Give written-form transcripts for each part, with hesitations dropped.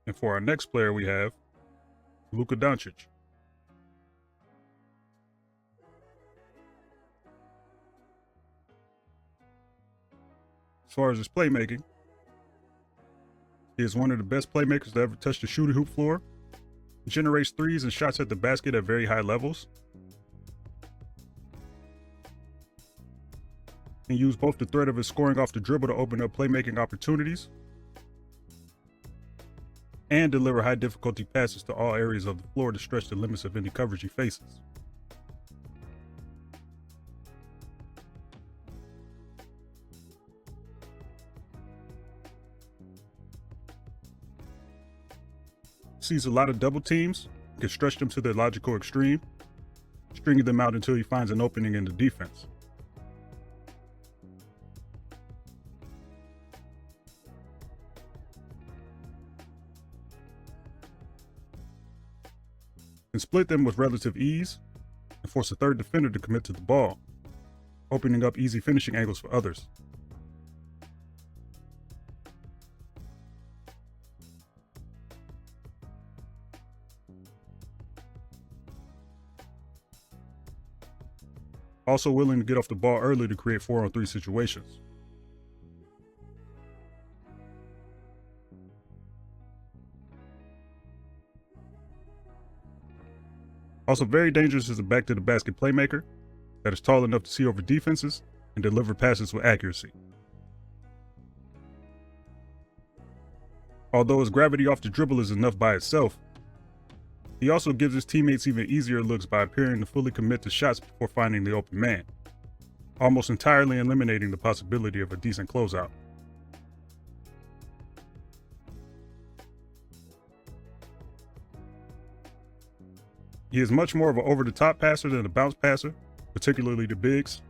And for our next player, we have Luka Doncic. As far as his playmaking, he is one of the best playmakers to ever touch the shooting hoop floor, generates threes and shots at the basket at very high levels, and use both the threat of his scoring off the dribble to open up playmaking opportunities and deliver high difficulty passes to all areas of the floor to stretch the limits of any coverage he faces. Sees a lot of double teams, can stretch them to their logical extreme, stringing them out until he finds an opening in the defense. Can split them with relative ease and force a third defender to commit to the ball, opening up easy finishing angles for others. Also willing to get off the ball early to create 4-on-3 situations. Also very dangerous as a back-to-the-basket playmaker that is tall enough to see over defenses and deliver passes with accuracy. Although his gravity off the dribble is enough by itself, he also gives his teammates even easier looks by appearing to fully commit to shots before finding the open man, almost entirely eliminating the possibility of a decent closeout. He is much more of an over-the-top passer than a bounce passer, particularly to bigs.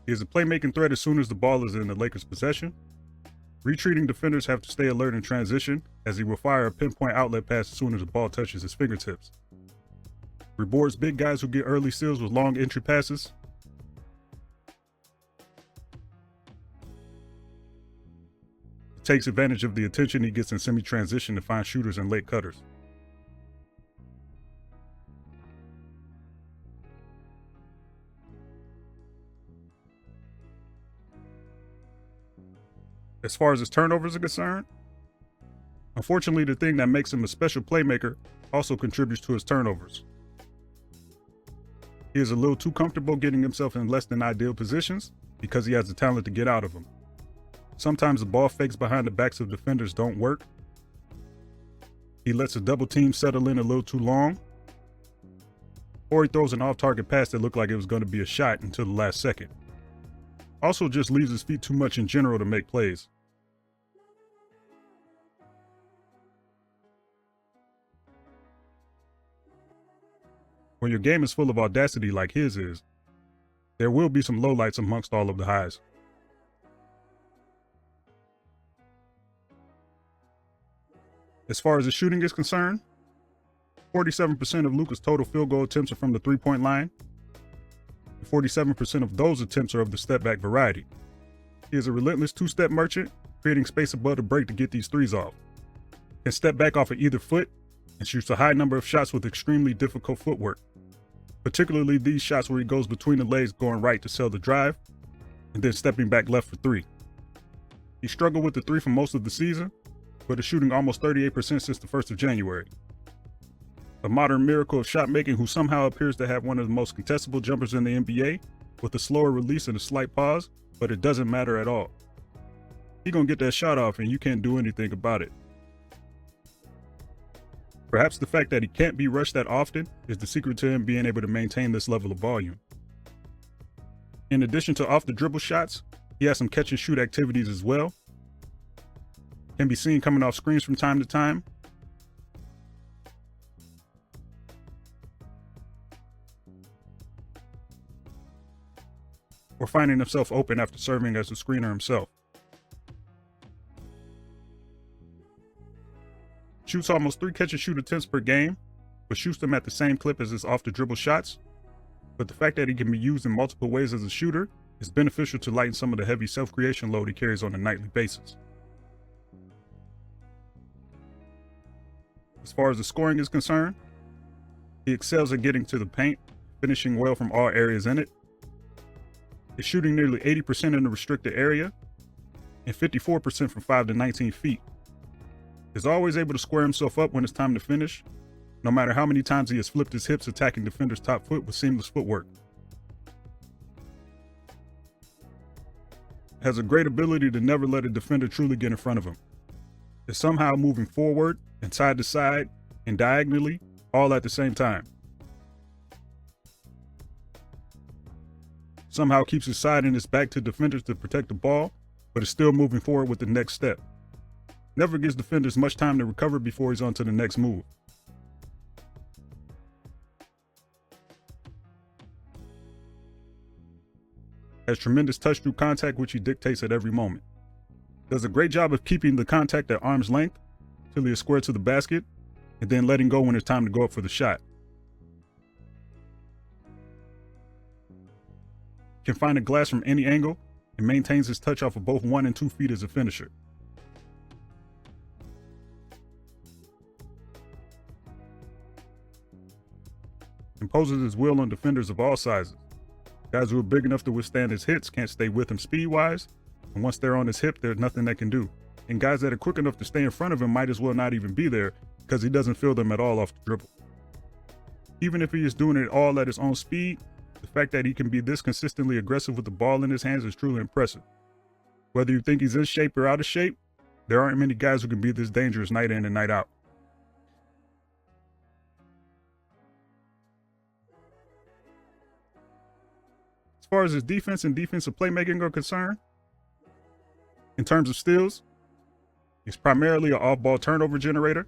He is a playmaking threat as soon as the ball is in the Lakers' possession. Retreating defenders have to stay alert in transition, as he will fire a pinpoint outlet pass as soon as the ball touches his fingertips. Rewards big guys who get early steals with long entry passes. Takes advantage of the attention he gets in semi-transition to find shooters and late cutters. As far as his turnovers are concerned, unfortunately, the thing that makes him a special playmaker also contributes to his turnovers. He is a little too comfortable getting himself in less than ideal positions because he has the talent to get out of them. Sometimes the ball fakes behind the backs of defenders don't work. He lets a double team settle in a little too long, or he throws an off-target pass that looked like it was going to be a shot until the last second. Also just leaves his feet too much in general to make plays. When your game is full of audacity like his is, there will be some lowlights amongst all of the highs. As far as his shooting is concerned, 47% of Luka's total field goal attempts are from the three-point line. 47% of those attempts are of the step-back variety. He is a relentless two-step merchant, creating space above the break to get these threes off. Can step back off of either foot and shoots a high number of shots with extremely difficult footwork, particularly these shots where he goes between the legs going right to sell the drive and then stepping back left for three. He struggled with the three for most of the season, but is shooting almost 38% since the 1st of January. A modern miracle of shot making who somehow appears to have one of the most contestable jumpers in the NBA with a slower release and a slight pause, but it doesn't matter at all. He gonna get that shot off and you can't do anything about it. Perhaps the fact that he can't be rushed that often is the secret to him being able to maintain this level of volume. In addition to off the dribble shots, he has some catch and shoot activities as well. Can be seen coming off screens from time to time. Or finding himself open after serving as a screener himself. Shoots almost 3 catch-and-shoot attempts per game, but shoots them at the same clip as his off-the-dribble shots. But the fact that he can be used in multiple ways as a shooter is beneficial to lighten some of the heavy self-creation load he carries on a nightly basis. As far as the scoring is concerned, he excels at getting to the paint, finishing well from all areas in it. He's shooting nearly 80% in the restricted area and 54% from 5 to 19 feet. He's always able to square himself up when it's time to finish, no matter how many times he has flipped his hips attacking defenders' top foot with seamless footwork. Has a great ability to never let a defender truly get in front of him. Is somehow moving forward and side to side and diagonally all at the same time. Somehow keeps his side and his back to defenders to protect the ball, but is still moving forward with the next step. Never gives defenders much time to recover before he's on to the next move. Has tremendous touch through contact, which he dictates at every moment. Does a great job of keeping the contact at arm's length till he is squared to the basket, and then letting go when it's time to go up for the shot. Can find a glass from any angle and maintains his touch off of both 1 and 2 feet as a finisher. Imposes his will on defenders of all sizes. Guys who are big enough to withstand his hits can't stay with him speed-wise, and once they're on his hip, there's nothing they can do. And guys that are quick enough to stay in front of him might as well not even be there because he doesn't feel them at all off the dribble. Even if he is doing it all at his own speed, the fact that he can be this consistently aggressive with the ball in his hands is truly impressive. Whether you think he's in shape or out of shape, there aren't many guys who can be this dangerous night in and night out. As far as his defense and defensive playmaking are concerned, in terms of steals, he's primarily an off-ball turnover generator.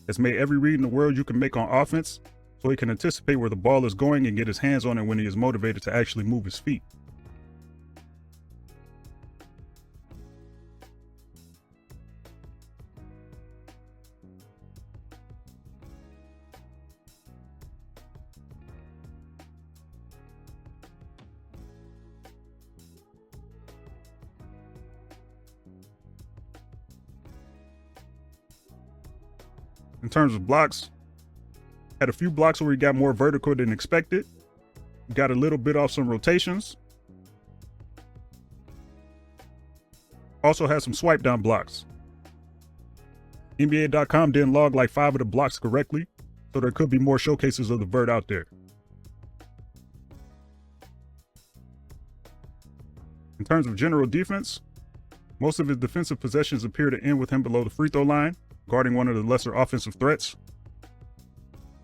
Has made every read in the world you can make on offense, so he can anticipate where the ball is going and get his hands on it when he is motivated to actually move his feet. In terms of blocks, had a few blocks where he got more vertical than expected. Got a little bit off some rotations. Also had some swipe down blocks. NBA.com didn't log like 5 of the blocks correctly, so there could be more showcases of the vert out there. In terms of general defense, most of his defensive possessions appear to end with him below the free throw line, guarding one of the lesser offensive threats.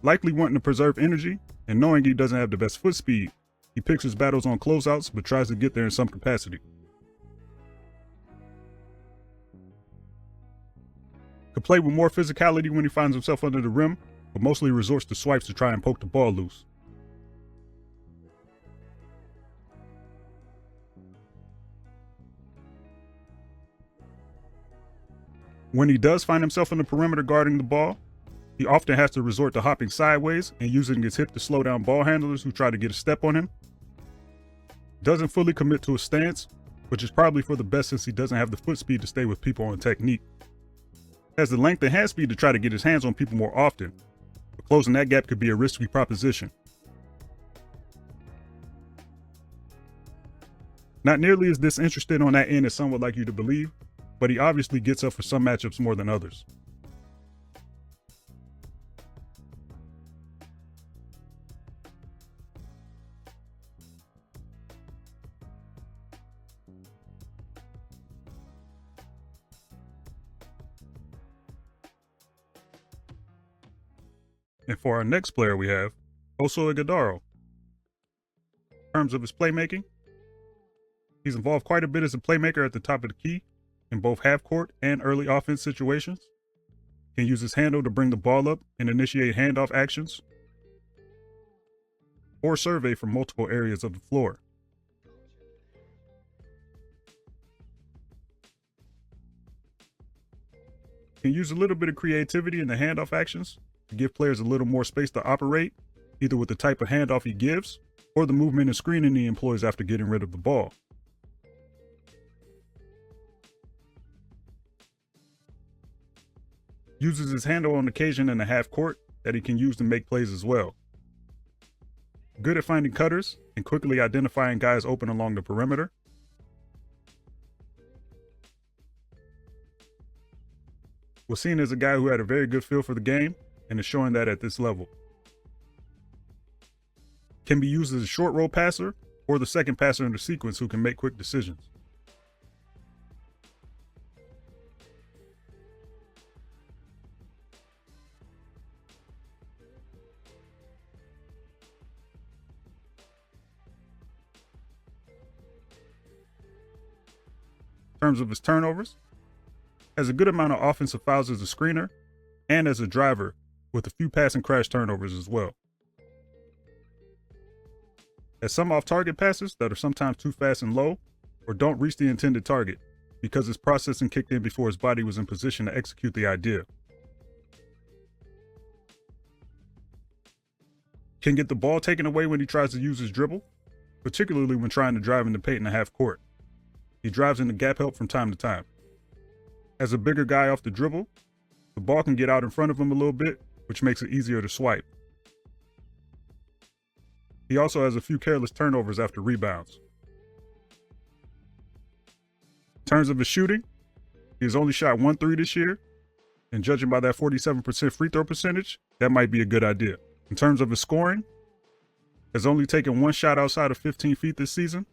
Likely wanting to preserve energy and knowing he doesn't have the best foot speed, he picks his battles on closeouts but tries to get there in some capacity. Could play with more physicality when he finds himself under the rim, but mostly resorts to swipes to try and poke the ball loose. When he does find himself on the perimeter guarding the ball, he often has to resort to hopping sideways and using his hip to slow down ball handlers who try to get a step on him. Doesn't fully commit to a stance, which is probably for the best since he doesn't have the foot speed to stay with people on technique. Has the length and hand speed to try to get his hands on people more often, but closing that gap could be a risky proposition. Not nearly as disinterested on that end as some would like you to believe, but he obviously gets up for some matchups more than others. And for our next player we have Oso Ighodaro. In terms of his playmaking, he's involved quite a bit as a playmaker at the top of the key in both half-court and early offense situations. Can use his handle to bring the ball up and initiate handoff actions, or survey from multiple areas of the floor. Can use a little bit of creativity in the handoff actions to give players a little more space to operate, either with the type of handoff he gives or the movement and screening he employs after getting rid of the ball. Uses his handle on occasion in the half court that he can use to make plays as well. Good at finding cutters and quickly identifying guys open along the perimeter. Was seen as a guy who had a very good feel for the game and is showing that at this level. Can be used as a short roll passer or the second passer in the sequence who can make quick decisions. In terms of his turnovers, has a good amount of offensive fouls as a screener and as a driver, with a few pass and crash turnovers as well. Has some off-target passes that are sometimes too fast and low or don't reach the intended target because his processing kicked in before his body was in position to execute the idea. Can get the ball taken away when he tries to use his dribble, particularly when trying to drive in the paint in the half court. He drives into gap help from time to time. As a bigger guy off the dribble, the ball can get out in front of him a little bit, which makes it easier to swipe. He also has a few careless turnovers after rebounds. In terms of his shooting, he has only shot 1 3 this year, and judging by that 47% free throw percentage, that might be a good idea. In terms of his scoring, has only taken 1 shot outside of 15 feet this season.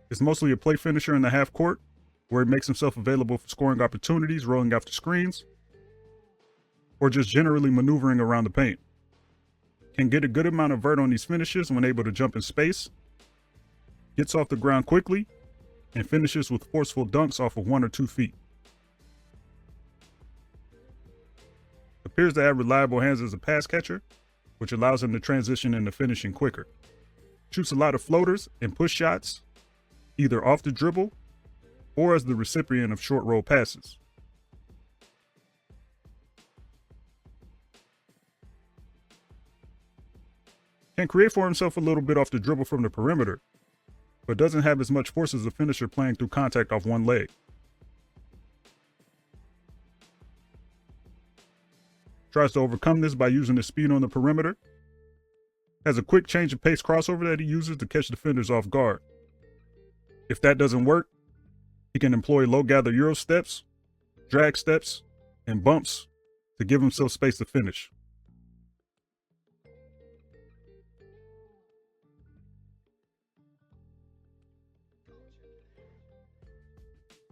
Is mostly a play finisher in the half court, where he makes himself available for scoring opportunities, rolling after screens, or just generally maneuvering around the paint. Can get a good amount of vert on these finishes when able to jump in space, gets off the ground quickly, and finishes with forceful dunks off of 1 or 2 feet. Appears to have reliable hands as a pass catcher, which allows him to transition into finishing quicker. Shoots a lot of floaters and push shots, either off the dribble or as the recipient of short roll passes. Can create for himself a little bit off the dribble from the perimeter, but doesn't have as much force as a finisher playing through contact off one leg. Tries to overcome this by using his speed on the perimeter. Has a quick change of pace crossover that he uses to catch defenders off guard. If that doesn't work, he can employ low gather euro steps, drag steps, and bumps to give himself space to finish.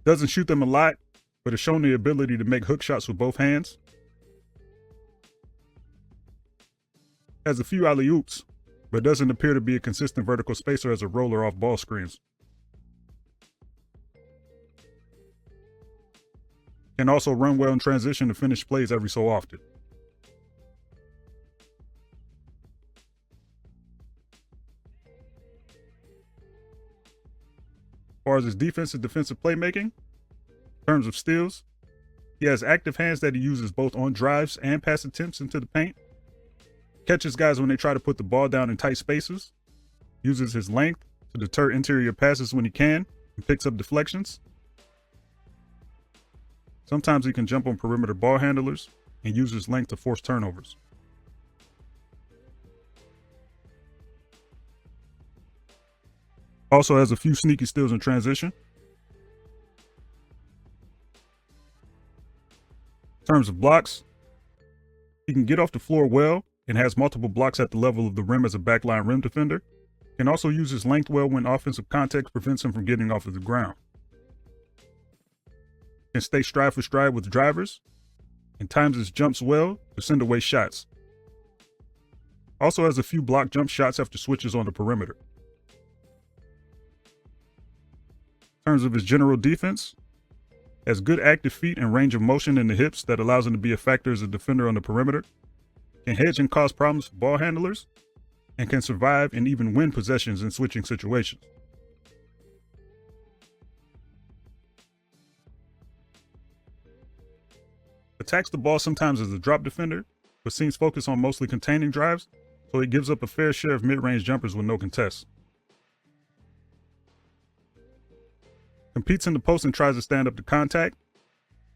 Doesn't shoot them a lot, but has shown the ability to make hook shots with both hands. Has a few alley-oops, but doesn't appear to be a consistent vertical spacer as a roller off ball screens. Can also run well in transition to finish plays every so often. As far as his defensive playmaking, in terms of steals, he has active hands that he uses both on drives and pass attempts into the paint. Catches guys when they try to put the ball down in tight spaces. Uses his length to deter interior passes when he can, and picks up deflections. Sometimes he can jump on perimeter ball handlers and use his length to force turnovers. Also has a few sneaky steals in transition. In terms of blocks, he can get off the floor well and has multiple blocks at the level of the rim as a backline rim defender. Can also use his length well when offensive contact prevents him from getting off of the ground. Can stay stride for stride with drivers, and times his jumps well to send away shots. Also has a few block jump shots after switches on the perimeter. In terms of his general defense, has good active feet and range of motion in the hips that allows him to be a factor as a defender on the perimeter. Can hedge and cause problems for ball handlers, and can survive and even win possessions in switching situations. Attacks the ball sometimes as a drop defender, but seems focused on mostly containing drives, so he gives up a fair share of mid-range jumpers with no contests. Competes in the post and tries to stand up to contact.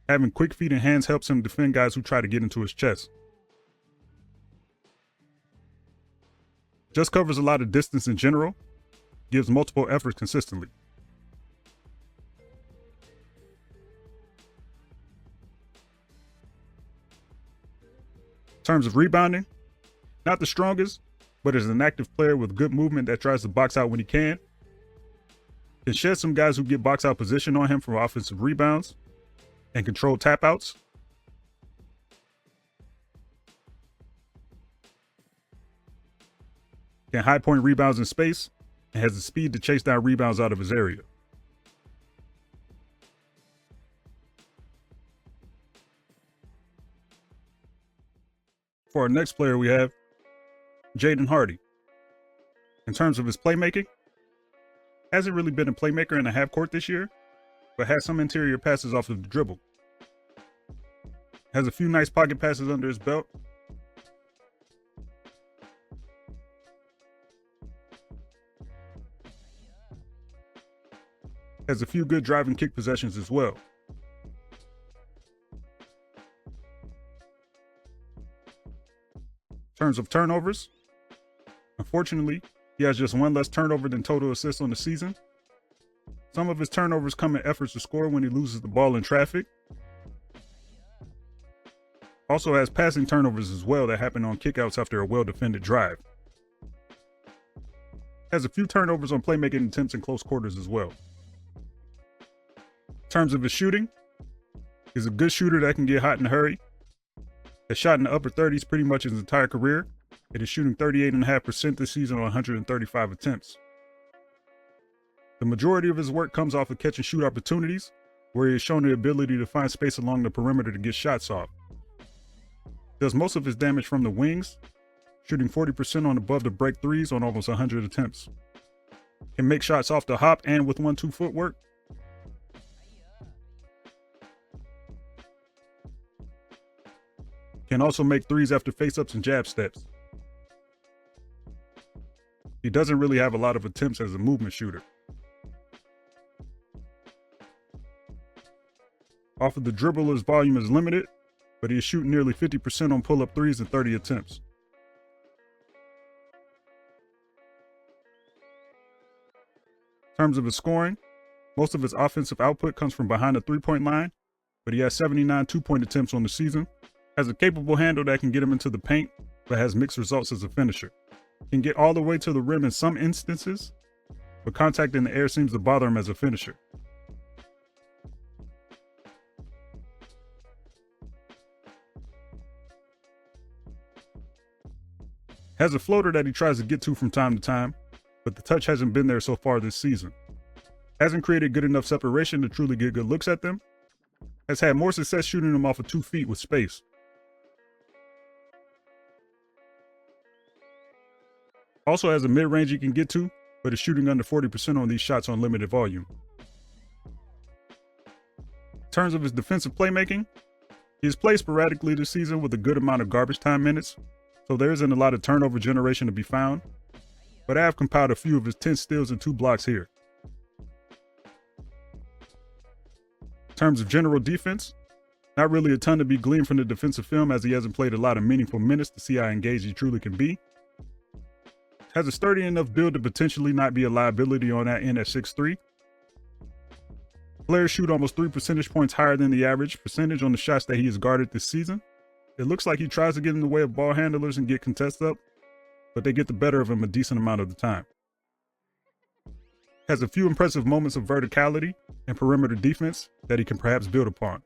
Having quick feet and hands helps him defend guys who try to get into his chest. Just covers a lot of distance in general, gives multiple efforts consistently. In terms of rebounding, not the strongest, but is an active player with good movement that tries to box out when he can. Can shed some guys who get box out position on him for offensive rebounds and control tap outs. Can high point rebounds in space and has the speed to chase down rebounds out of his area. For our next player, we have Jaden Hardy. In terms of his playmaking, hasn't really been a playmaker in the half court this year, but has some interior passes off of the dribble. Has a few nice pocket passes under his belt. Has a few good drive and kick possessions as well. In terms of turnovers, unfortunately, he has just one less turnover than total assists on the season. Some of his turnovers come in efforts to score when he loses the ball in traffic. Also has passing turnovers as well that happen on kickouts after a well-defended drive. Has a few turnovers on playmaking attempts in close quarters as well. In terms of his shooting, he's a good shooter that can get hot in a hurry. Has shot in the upper 30s pretty much his entire career. It is shooting 38.5% this season on 135 attempts. The majority of his work comes off of catch and shoot opportunities, where he has shown the ability to find space along the perimeter to get shots off. Does most of his damage from the wings, shooting 40% on above the break threes on almost 100 attempts. Can make shots off the hop and with 1-2 footwork. Can also make threes after face-ups and jab steps. He doesn't really have a lot of attempts as a movement shooter. Off of the dribble, his volume is limited, but he is shooting nearly 50% on pull-up threes in 30 attempts. In terms of his scoring, most of his offensive output comes from behind the three-point line, but he has 79 two-point attempts on the season. Has a capable handle that can get him into the paint, but has mixed results as a finisher. Can get all the way to the rim in some instances, but contact in the air seems to bother him as a finisher. Has a floater that he tries to get to from time to time, but the touch hasn't been there so far this season. Hasn't created good enough separation to truly get good looks at them. Has had more success shooting them off of 2 feet with space. Also has a mid-range he can get to, but is shooting under 40% on these shots on limited volume. In terms of his defensive playmaking, he has played sporadically this season with a good amount of garbage time minutes, so there isn't a lot of turnover generation to be found, but I have compiled a few of his 10 steals and 2 blocks here. In terms of general defense, not really a ton to be gleaned from the defensive film as he hasn't played a lot of meaningful minutes to see how engaged he truly can be. Has a sturdy enough build to potentially not be a liability on that end at 6'3". Players shoot almost 3 percentage points higher than the average percentage on the shots that he has guarded this season. It looks like he tries to get in the way of ball handlers and get contests up, but they get the better of him a decent amount of the time. Has a few impressive moments of verticality and perimeter defense that he can perhaps build upon.